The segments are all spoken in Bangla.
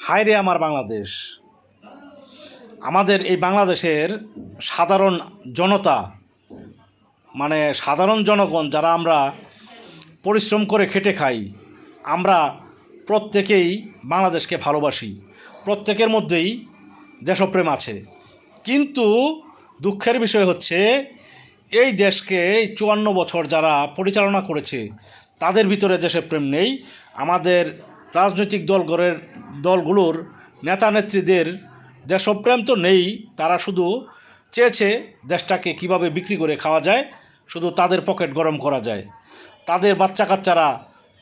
হায় রে আমার বাংলাদেশ। আমাদের এই বাংলাদেশের সাধারণ জনতা, মানে সাধারণ জনগণ যারা আমরা পরিশ্রম করে খেটে খাই, আমরা প্রত্যেকেই বাংলাদেশকে ভালোবাসি, প্রত্যেকের মধ্যেই দেশপ্রেম আছে। কিন্তু দুঃখের বিষয় হচ্ছে এই দেশকে 54 বছর যারা পরিচালনা করেছে তাদের ভিতরে দেশপ্রেম নেই। আমাদের রাজনৈতিক দলগুলোর নেতা নেত্রীদের দেশপ্রেম তো নেই, তারা শুধু চেয়েছে দেশটাকে কিভাবে বিক্রি করে খাওয়া যায়, শুধু তাদের পকেট গরম করা যায়। তাদের বাচ্চা কাচ্চারা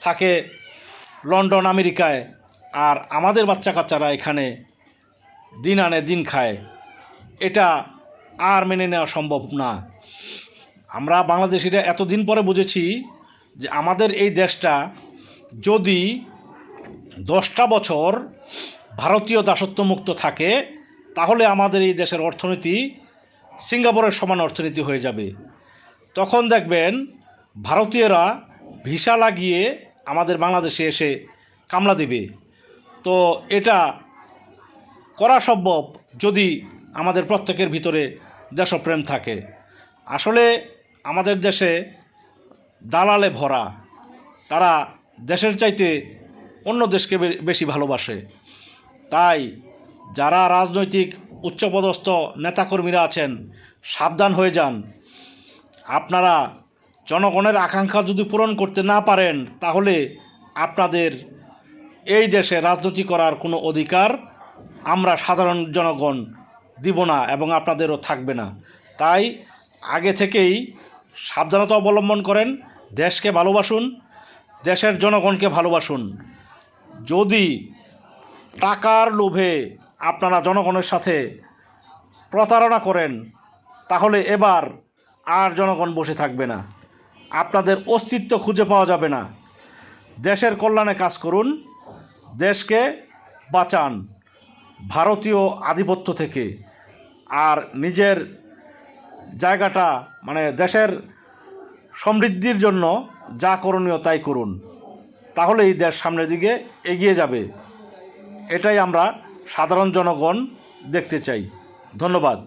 থাকে লন্ডন আমেরিকায়, আর আমাদের বাচ্চা কাচ্চারা এখানে দিন আনে দিন খায়। এটা আর মেনে নেওয়া সম্ভব না। আমরা বাংলাদেশিরা এতদিন পরে বুঝেছি যে আমাদের এই দেশটা যদি 10টা বছর ভারতীয় দাসত্বমুক্ত থাকে তাহলে আমাদের এই দেশের অর্থনীতি সিঙ্গাপুরের সমান অর্থনীতি হয়ে যাবে। তখন দেখবেন ভারতীয়রা ভিসা লাগিয়ে আমাদের বাংলাদেশে এসে কামলা দেবে। তো এটা করা সম্ভব যদি আমাদের প্রত্যেকের ভিতরে দেশপ্রেম থাকে। আসলে আমাদের দেশে দালালে ভরা, তারা দেশের চাইতে অন্য দেশকে বেশি ভালোবাসে। তাই যারা রাজনৈতিক উচ্চপদস্থ নেতাকর্মীরা আছেন, সাবধান হয়ে যান। আপনারা জনগণের আকাঙ্ক্ষা যদি পূরণ করতে না পারেন তাহলে আপনাদের এই দেশে রাজনীতি করার কোনো অধিকার আমরা সাধারণ জনগণ দিব না এবং আপনাদেরও থাকবে না। তাই আগে থেকেই সাবধানতা অবলম্বন করেন, দেশকে ভালোবাসুন, দেশের জনগণকে ভালোবাসুন। যদি টাকার লোভে আপনারা জনগণের সাথে প্রতারণা করেন তাহলে এবার আর জনগণ বসে থাকবে না, আপনাদের অস্তিত্ব খুঁজে পাওয়া যাবে না। দেশের কল্যাণে কাজ করুন, দেশকে বাঁচান ভারতীয় আধিপত্য থেকে, আর নিজের জায়গাটা মানে দেশের সমৃদ্ধির জন্য যা করণীয় তাই করুন, তাহলেই দেশ সামনের দিকে এগিয়ে যাবে। এটাই আমরা সাধারণ জনগণ দেখতে চাই। ধন্যবাদ।